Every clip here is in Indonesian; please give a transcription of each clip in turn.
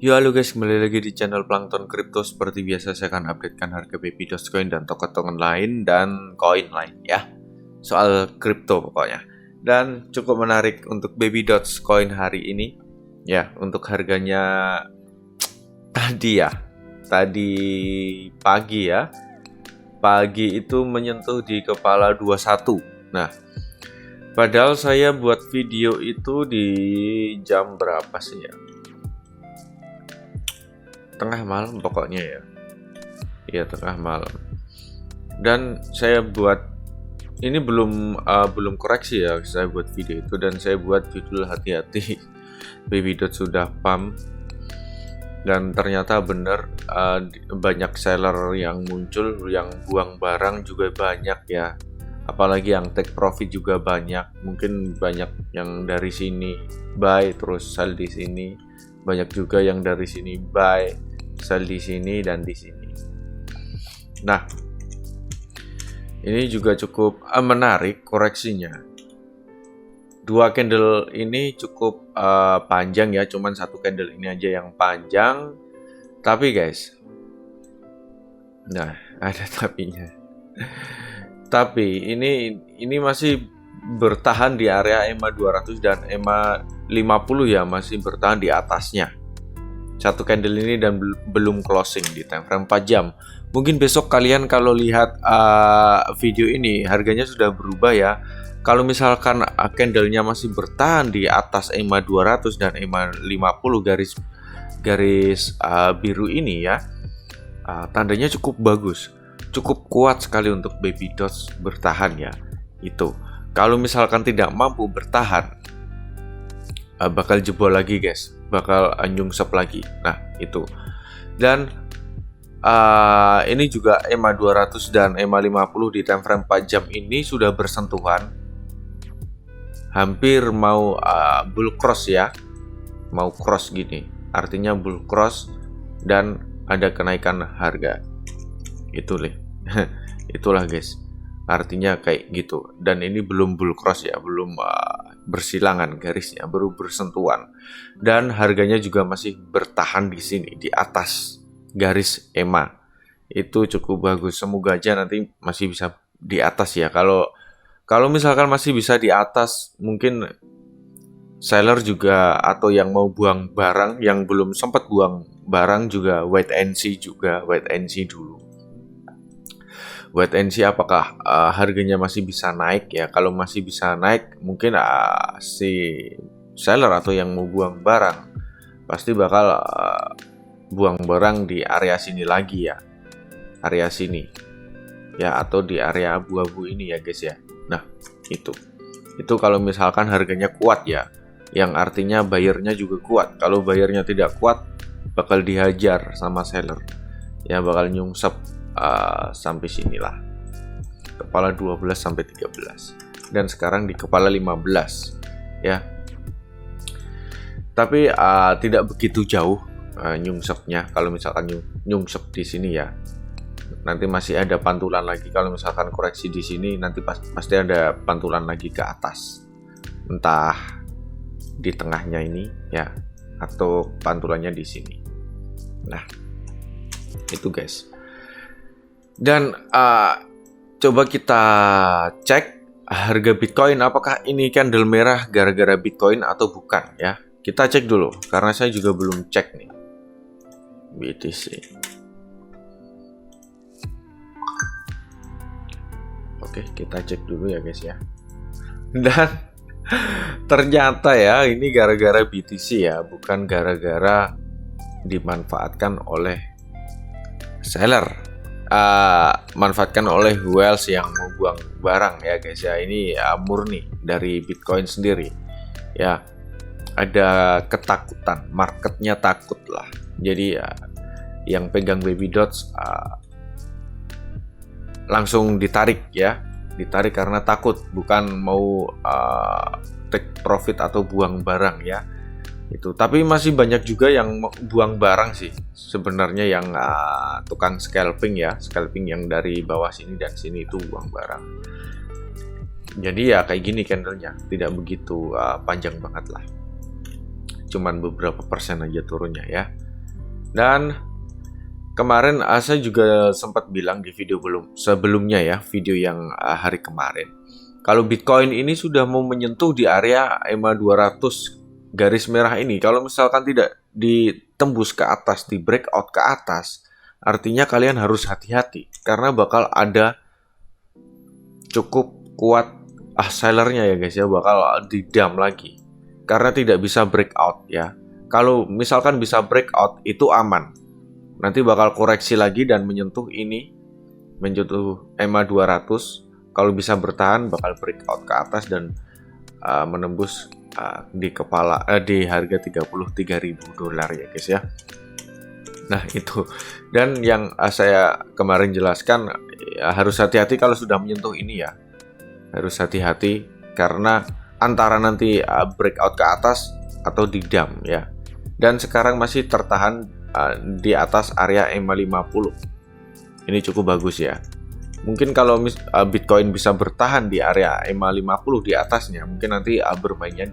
Yo halo guys, kembali lagi di channel Plankton Crypto. Seperti biasa saya akan updatekan harga Baby Dogecoin dan token-token lain dan koin lain ya. Soal kripto pokoknya. Dan cukup menarik untuk Baby Dogecoin hari ini. Ya, untuk harganya tadi pagi ya. Pagi itu menyentuh di kepala 21. Nah, padahal saya buat video itu di jam berapa sih ya? Tengah malam pokoknya ya. Iya, tengah malam. Dan saya buat ini belum koreksi ya, saya buat video itu dan saya buat judul hati-hati Baby Dot sudah pump. Dan ternyata benar banyak seller yang muncul, yang buang barang juga banyak ya. Apalagi yang take profit juga banyak. Mungkin banyak yang dari sini buy terus sell di sini. Banyak juga yang dari sini buy, sell di sini dan di sini. Nah, ini juga cukup menarik koreksinya. Dua candle ini cukup panjang ya, cuman satu candle ini aja yang panjang. Tapi guys, nah ada tapinya. Tapi ini masih bertahan di area EMA 200 dan EMA 50 ya, masih bertahan di atasnya. Satu candle ini dan belum closing di time frame 4 jam. Mungkin besok kalian kalau lihat video ini harganya sudah berubah ya. Kalau misalkan candlenya masih bertahan di atas EMA 200 dan EMA 50 garis biru ini ya, tandanya cukup bagus. Cukup kuat sekali untuk Baby Dots bertahan ya. Itu. Kalau misalkan tidak mampu bertahan, bakal jebol lagi guys, bakal nyungsep lagi. Nah itu. Dan ini juga EMA 200 dan EMA 50 di time frame 4 jam ini sudah bersentuhan. Hampir mau bull cross ya. Mau cross gini. Artinya bull cross dan ada kenaikan harga. Itulah guys. Artinya kayak gitu. Dan ini belum bull cross ya, belum bersilangan garisnya, baru bersentuhan. Dan harganya juga masih bertahan di sini, di atas garis EMA. Itu cukup bagus. Semoga aja nanti masih bisa di atas ya. Kalau misalkan masih bisa di atas, mungkin seller juga atau yang mau buang barang, yang belum sempat buang barang juga wait and see dulu. Wait and see apakah harganya masih bisa naik ya. Kalau masih bisa naik, mungkin si seller atau yang mau buang barang pasti bakal buang barang di area sini lagi ya. Area sini. Ya, atau di area abu-abu ini ya guys ya. Nah, itu kalau misalkan harganya kuat ya. Yang artinya bayarnya juga kuat. Kalau bayarnya tidak kuat, bakal dihajar sama seller. Ya, bakal nyungsep sampai sinilah. Kepala 12 sampai 13. Dan sekarang di kepala 15 ya. Tapi tidak begitu jauh nyungsepnya kalau misalkan nyungsep di sini ya. Nanti masih ada pantulan lagi. Kalau misalkan koreksi di sini nanti pasti ada pantulan lagi ke atas. Entah di tengahnya ini ya atau pantulannya di sini. Nah, itu guys. Dan coba kita cek harga Bitcoin, apakah ini candle merah gara-gara Bitcoin atau bukan ya. Kita cek dulu karena saya juga belum cek nih BTC. Oke, kita cek dulu ya guys ya. Dan ternyata ya ini gara-gara BTC ya, bukan gara-gara dimanfaatkan oleh seller. Manfaatkan oleh whales yang mau buang barang ya guys ya. Ini murni dari Bitcoin sendiri ya. Ada ketakutan, marketnya takut lah. Jadi yang pegang Baby Dots langsung ditarik ya. Ditarik karena takut, bukan mau take profit atau buang barang ya. Itu. Tapi masih banyak juga yang buang barang sih sebenarnya, yang tukang scalping ya, scalping yang dari bawah sini dan sini itu buang barang. Jadi ya kayak gini candlenya, tidak begitu panjang banget lah, cuman beberapa persen aja turunnya ya. Dan kemarin saya juga sempat bilang di video sebelumnya ya, video yang hari kemarin, kalau Bitcoin ini sudah mau menyentuh di area EMA 200 garis merah ini, kalau misalkan tidak ditembus ke atas, di breakout ke atas, artinya kalian harus hati-hati karena bakal ada cukup kuat sellernya ya guys ya, bakal didam lagi karena tidak bisa breakout ya. Kalau misalkan bisa breakout itu aman, nanti bakal koreksi lagi dan menyentuh EMA 200. Kalau bisa bertahan bakal breakout ke atas dan menembus di harga $33.000 ya guys ya. Nah itu, dan yang saya kemarin jelaskan ya, harus hati-hati kalau sudah menyentuh ini ya, harus hati-hati karena antara nanti breakout ke atas atau didam ya. Dan sekarang masih tertahan di atas area EMA 50. Ini cukup bagus ya. Mungkin kalau Bitcoin bisa bertahan di area EMA 50 di atasnya, mungkin nanti bermainnya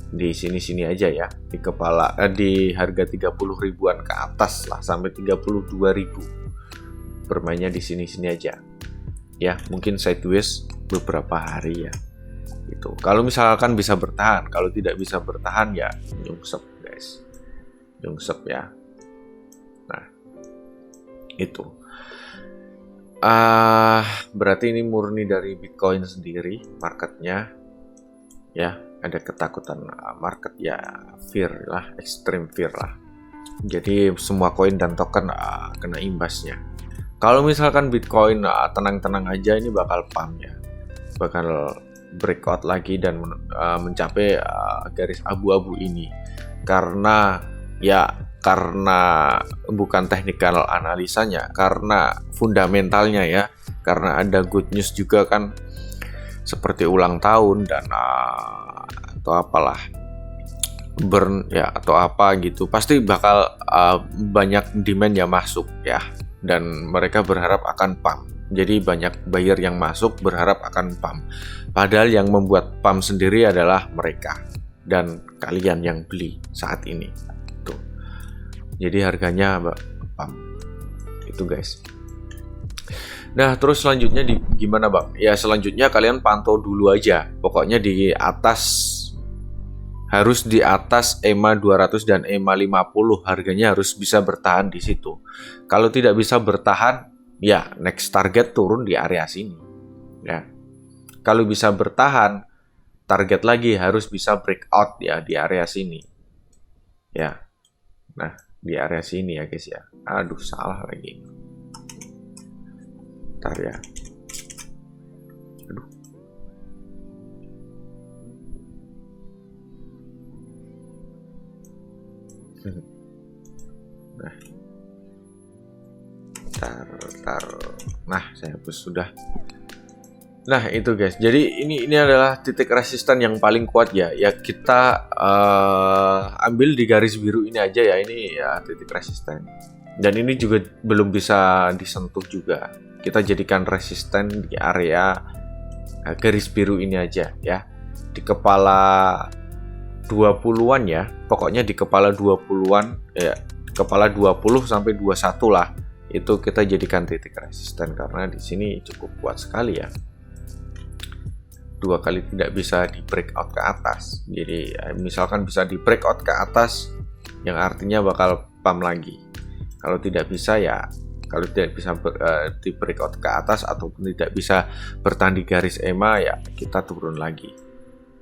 di sini-sini aja ya, di harga 30 ribuan ke atas lah, sampai 32.000. Bermainnya di sini-sini aja. Ya, mungkin sideways beberapa hari ya. Gitu. Kalau misalkan bisa bertahan, kalau tidak bisa bertahan ya nyungsep guys. Nyungsep ya. Nah, itu. Berarti ini murni dari Bitcoin sendiri marketnya ya, ada ketakutan market ya, fear lah, extreme fear lah, jadi semua koin dan token kena imbasnya. Kalau misalkan Bitcoin tenang-tenang aja, ini bakal pump ya, bakal breakout lagi dan mencapai garis abu-abu ini karena bukan teknikal analisanya, karena fundamentalnya ya, karena ada good news juga kan, seperti ulang tahun dan atau apalah, burn ya atau apa gitu, pasti bakal banyak demand yang masuk ya, dan mereka berharap akan pump. Jadi banyak buyer yang masuk berharap akan pump, padahal yang membuat pump sendiri adalah mereka dan kalian yang beli saat ini. Jadi harganya pump itu guys. Nah terus selanjutnya gimana bang? Ya selanjutnya kalian pantau dulu aja. Pokoknya harus di atas EMA 200 dan EMA 50. Harganya harus bisa bertahan di situ. Kalau tidak bisa bertahan, ya next target turun di area sini. Ya. Kalau bisa bertahan, target lagi harus bisa breakout ya di area sini. Ya. Nah di area sini ya guys ya. Aduh salah lagi. Bentar ya. Aduh. Nah. Bentar. Nah saya hapus sudah. Nah itu guys, jadi ini adalah titik resisten yang paling kuat ya. Ya kita ambil di garis biru ini aja ya, ini ya titik resisten. Dan ini juga belum bisa disentuh juga. Kita jadikan resisten di area garis biru ini aja ya. Di kepala 20-an ya, pokoknya di kepala 20-an ya, kepala 20 sampai 21 lah. Itu kita jadikan titik resisten karena di sini cukup kuat sekali ya. 2 kali tidak bisa di breakout ke atas. Jadi misalkan bisa di breakout ke atas, yang artinya bakal pump lagi. Kalau tidak bisa ya, kalau tidak bisa di breakout ke atas ataupun tidak bisa bertahan di garis EMA ya kita turun lagi.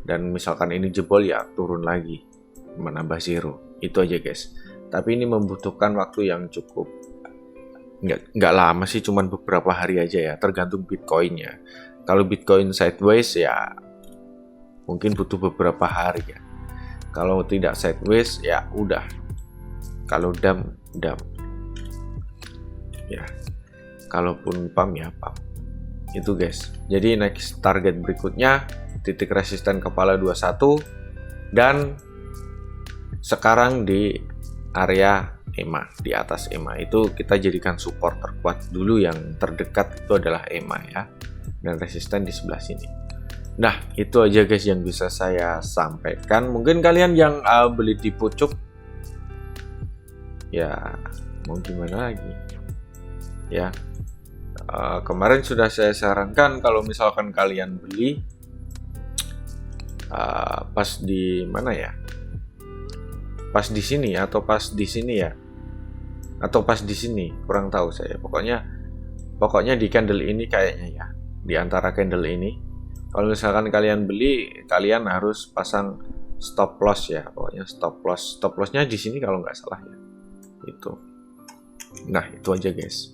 Dan misalkan ini jebol ya turun lagi, menambah zero. Itu aja guys. Tapi ini membutuhkan waktu yang cukup, nggak lama sih, cuman beberapa hari aja ya, tergantung Bitcoinnya. Kalau Bitcoin sideways ya mungkin butuh beberapa hari ya. Kalau tidak sideways ya udah. Kalau dam. Ya. Kalaupun pump ya pump. Itu guys. Jadi next target berikutnya titik resisten kepala 21 dan sekarang di area EMA, di atas EMA itu kita jadikan support terkuat dulu, yang terdekat itu adalah EMA ya. Dan resisten di sebelah sini. Nah itu aja guys yang bisa saya sampaikan. Mungkin kalian yang beli di pucuk ya mau gimana lagi ya. Kemarin sudah saya sarankan kalau misalkan kalian beli pas di mana ya, pas di sini atau pas di sini ya, atau pas di sini, kurang tahu saya. Pokoknya di candle ini kayaknya ya, di antara candle ini kalau misalkan kalian beli, kalian harus pasang stop loss ya. Pokoknya stop lossnya di sini kalau nggak salah ya, itu. Nah itu aja guys.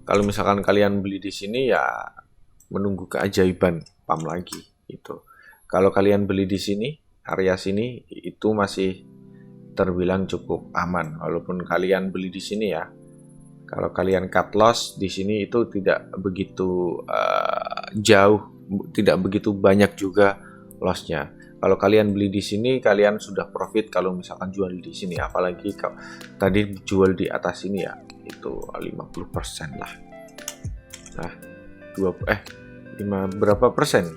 Kalau misalkan kalian beli di sini ya menunggu keajaiban pam lagi itu. Kalau kalian beli di sini, area sini itu masih terbilang cukup aman walaupun kalian beli di sini ya. Kalau kalian cut loss di sini itu tidak begitu jauh, tidak begitu banyak juga lossnya. Kalau kalian beli di sini, kalian sudah profit kalau misalkan jual di sini. Apalagi kalau tadi jual di atas ini ya, itu 50% lah. Nah, berapa persen?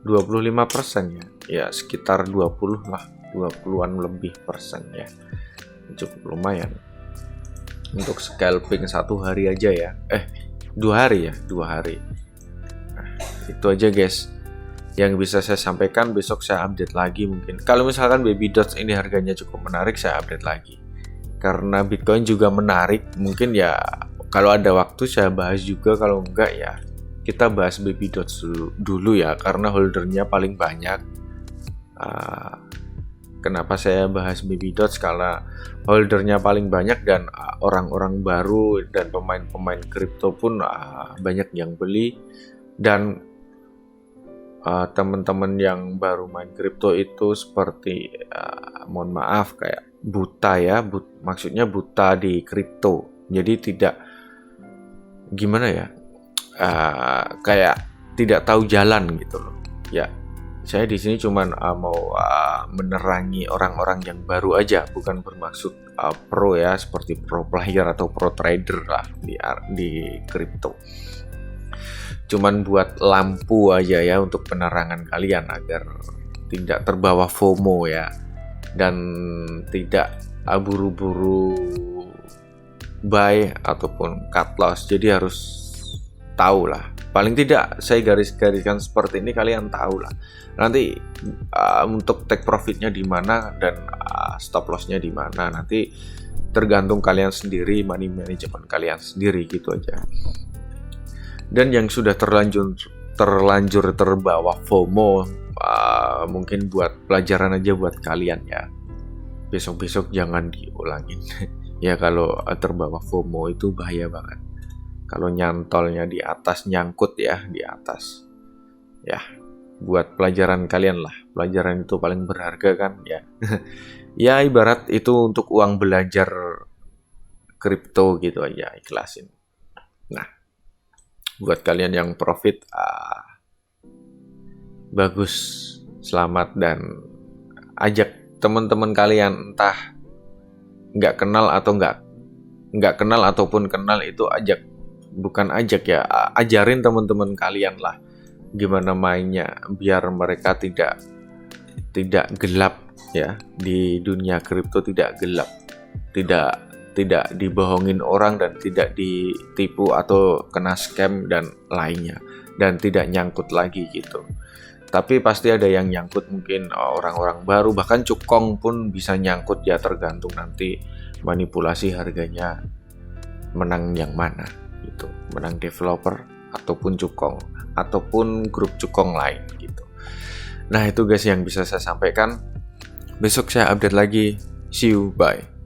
25% ya. Ya, sekitar 20 lah, 20-an lebih persen ya. Cukup lumayan. Untuk scalping 1 hari aja ya. 2 hari ya, 2 hari. Nah, itu aja guys yang bisa saya sampaikan. Besok saya update lagi mungkin. Kalau misalkan Baby Dots ini harganya cukup menarik, saya update lagi. Karena Bitcoin juga menarik, mungkin ya kalau ada waktu saya bahas juga. Kalau enggak ya kita bahas Baby Dots dulu ya, karena holdernya paling banyak. Kenapa saya bahas Baby Dots? Karena holdernya paling banyak dan orang-orang baru dan pemain-pemain kripto pun banyak yang beli. Dan teman-teman yang baru main kripto itu seperti mohon maaf kayak buta ya, maksudnya buta di kripto. Jadi tidak gimana ya, kayak tidak tahu jalan gitu loh. Ya, saya di sini cuman mau menerangi orang-orang yang baru aja, bukan bermaksud pro ya, seperti pro player atau pro trader lah di kripto. Cuman buat lampu aja ya untuk penerangan kalian agar tidak terbawa FOMO ya, dan tidak buru-buru buy ataupun cut loss. Jadi harus tahu lah, paling tidak saya garis-gariskan seperti ini, kalian tahu lah nanti untuk take profitnya di mana dan stop lossnya di mana. Nanti tergantung kalian sendiri, money management kalian sendiri gitu aja. Dan yang sudah terlanjur terbawa FOMO, mungkin buat pelajaran aja buat kalian ya. Besok-besok jangan diulangin. Ya kalau terbawa FOMO itu bahaya banget. Kalau nyantolnya di atas, nyangkut ya di atas. Ya, buat pelajaran kalian lah. Pelajaran itu paling berharga kan ya. Ya ibarat itu untuk uang belajar kripto gitu aja, ikhlasin. Nah, buat kalian yang profit, bagus, selamat, dan ajak teman-teman kalian, entah nggak kenal ataupun kenal, itu ajarin teman-teman kalian lah gimana mainnya biar mereka tidak gelap ya di dunia kripto, tidak gelap, tidak dibohongin orang dan tidak ditipu atau kena scam dan lainnya, dan tidak nyangkut lagi gitu. Tapi pasti ada yang nyangkut, mungkin orang-orang baru, bahkan cukong pun bisa nyangkut ya, tergantung nanti manipulasi harganya menang yang mana gitu, menang developer ataupun cukong ataupun grup cukong lain gitu. Nah itu guys yang bisa saya sampaikan. Besok saya update lagi. See you, bye.